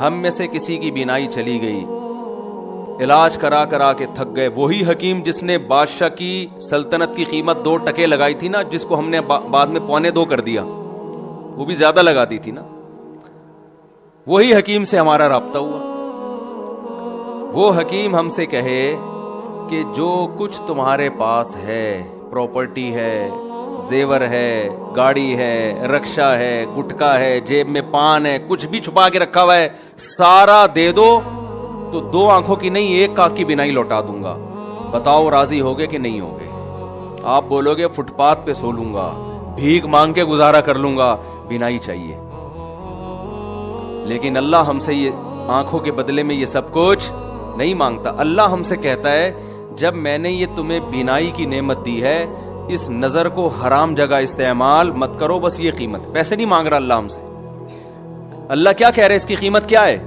ہم میں سے کسی کی بینائی چلی گئی، علاج کرا کرا کے تھک گئے، وہی حکیم جس نے بادشاہ کی سلطنت کی قیمت 2 ٹکے لگائی تھی نا، جس کو ہم نے بعد میں 2.25 کر دیا، وہ بھی زیادہ لگا دی تھی نا، وہی حکیم سے ہمارا رابطہ ہوا۔ وہ حکیم ہم سے کہے کہ جو کچھ تمہارے پاس ہے، پراپرٹی ہے، زیور ہے، گاڑی ہے، رکشہ ہے، گٹکا ہے، جیب میں پان ہے، کچھ بھی چھپا کے رکھا ہوا ہے، سارا دے دو تو 2 آنکھوں کی نہیں 1 آنکھ کی بینائی لوٹا دوں گا۔ بتاؤ راضی ہوگے کہ نہیں ہوگے؟ آپ بولو گے فٹ پاتھ پہ سو لوں گا، بھیک مانگ کے گزارا کر لوں گا، بینائی چاہیے۔ لیکن اللہ ہم سے یہ آنکھوں کے بدلے میں یہ سب کچھ نہیں مانگتا۔ اللہ ہم سے کہتا ہے جب میں نے یہ تمہیں بینائی کی نعمت دی ہے، اس نظر کو حرام جگہ استعمال مت کرو، بس یہ قیمت، پیسے نہیں مانگ رہا اللہ ہم سے۔ اللہ کیا کہہ رہے، اس کی قیمت کیا ہے؟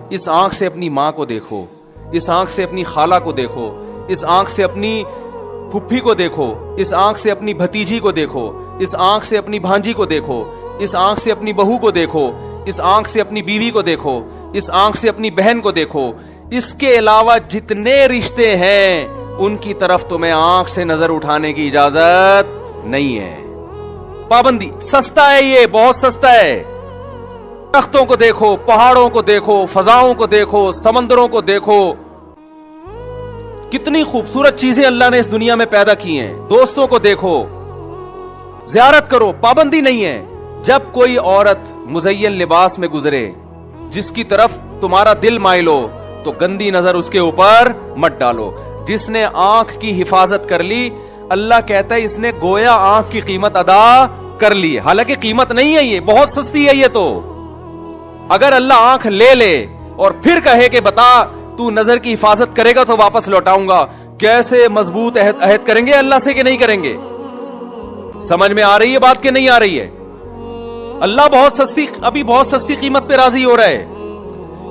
اس آنکھ سے اپنی ماں کو دیکھو، اس آنکھ سے اپنی خالہ کو دیکھو، اس آنکھ سے اپنی پھپھی کو دیکھو، اس آنکھ سے اپنی بھتیجی کو دیکھو، اس آنکھ سے اپنی بھانجی کو دیکھو، اس آنکھ سے اپنی بہو کو دیکھو، اس آنکھ سے اپنی بیوی کو دیکھو، اس آنکھ سے اپنی بہن کو دیکھو، اس کے علاوہ جتنے رشتے ہیں ان کی طرف تمہیں آنکھ سے نظر اٹھانے کی اجازت نہیں ہے۔ پابندی، سستا ہے، یہ بہت سستا ہے۔ درختوں کو دیکھو، پہاڑوں کو دیکھو، فضاؤں کو دیکھو، سمندروں کو دیکھو، کتنی خوبصورت چیزیں اللہ نے اس دنیا میں پیدا کی ہیں۔ دوستوں کو دیکھو، زیارت کرو، پابندی نہیں ہے۔ جب کوئی عورت مزین لباس میں گزرے جس کی طرف تمہارا دل مائل ہو تو گندی نظر اس کے اوپر مت ڈالو۔ جس نے آنکھ کی حفاظت کر لی، اللہ کہتا ہے اس نے گویا آنکھ کی قیمت ادا کر لی ہے، حالانکہ قیمت نہیں ہے، یہ بہت سستی ہے۔ یہ تو اگر اللہ آنکھ لے لے اور پھر کہے کہ بتا تو نظر کی حفاظت کرے گا تو واپس لوٹاؤں گا، کیسے مضبوط عہد کریں گے اللہ سے کہ نہیں کریں گے؟ سمجھ میں آ رہی ہے بات کہ نہیں آ رہی ہے؟ اللہ بہت سستی قیمت پہ راضی ہو رہا ہے۔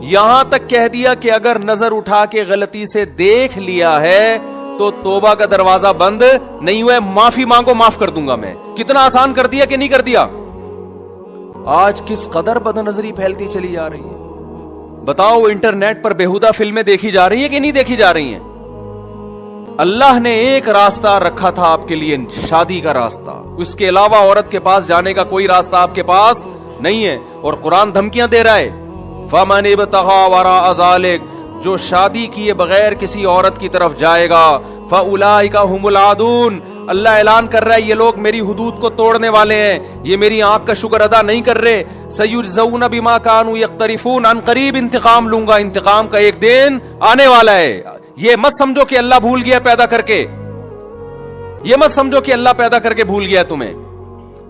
یہاں تک کہہ دیا کہ اگر نظر اٹھا کے غلطی سے دیکھ لیا ہے تو توبہ کا دروازہ بند نہیں ہوا ہے، معافی مانگو، معاف کر دوں گا میں۔ کتنا آسان کر دیا کہ نہیں کر دیا؟ آج کس قدر بد نظری پھیلتی چلی جا رہی ہے۔ بتاؤ انٹرنیٹ پر بےہودہ فلمیں دیکھی جا رہی ہیں کہ نہیں دیکھی جا رہی ہیں؟ اللہ نے ایک راستہ رکھا تھا آپ کے لیے، شادی کا راستہ، اس کے علاوہ عورت کے پاس جانے کا کوئی راستہ آپ کے پاس نہیں ہے، اور قرآن دھمکیاں دے رہا ہے، فَمَنِ ابْتَغَىٰ وَرَاءَ ذَلِكَ، جو شادی کیے بغیر کسی عورت کی طرف جائے گا، فَأُولَٰئِكَ هُمُ الْعَادُونَ، اللہ اعلان کر رہا ہے یہ لوگ میری حدود کو توڑنے والے ہیں، یہ میری آنکھ کا شکر ادا نہیں کر رہے۔ سَيُجْزَوْنَ بِمَا كَانُوا يَقْتَرِفُونَ، عن قریب انتقام لوں گا، انتقام کا ایک دن آنے والا ہے۔ یہ مت سمجھو کہ اللہ بھول گیا پیدا کر کے، یہ مت سمجھو کہ اللہ پیدا کر کے بھول گیا تمہیں۔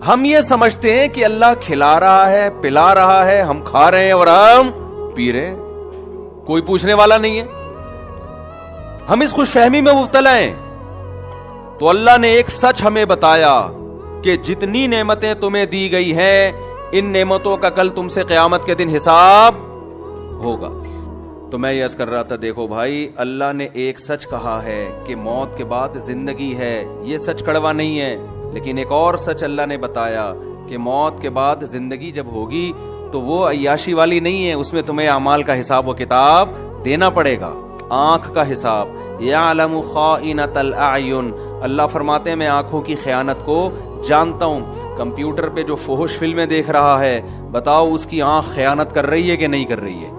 ہم یہ سمجھتے ہیں کہ اللہ کھلا رہا ہے، پلا رہا ہے، ہم کھا رہے ہیں اور ہم پی رہے ہیں، کوئی پوچھنے والا نہیں ہے، ہم اس خوش فہمی میں مبتلا ہیں۔ تو اللہ نے ایک سچ ہمیں بتایا کہ جتنی نعمتیں تمہیں دی گئی ہیں ان نعمتوں کا کل تم سے قیامت کے دن حساب ہوگا۔ تو میں یہ عرض کر رہا تھا، دیکھو بھائی، اللہ نے ایک سچ کہا ہے کہ موت کے بعد زندگی ہے، یہ سچ کڑوا نہیں ہے، لیکن ایک اور سچ اللہ نے بتایا کہ موت کے بعد زندگی جب ہوگی تو وہ عیاشی والی نہیں ہے، اس میں تمہیں اعمال کا حساب و کتاب دینا پڑے گا، آنکھ کا حساب۔ یعلم خائنۃ الاعین، اللہ فرماتے ہیں میں آنکھوں کی خیانت کو جانتا ہوں۔ کمپیوٹر پہ جو فحش فلمیں دیکھ رہا ہے، بتاؤ اس کی آنکھ خیانت کر رہی ہے کہ نہیں کر رہی ہے؟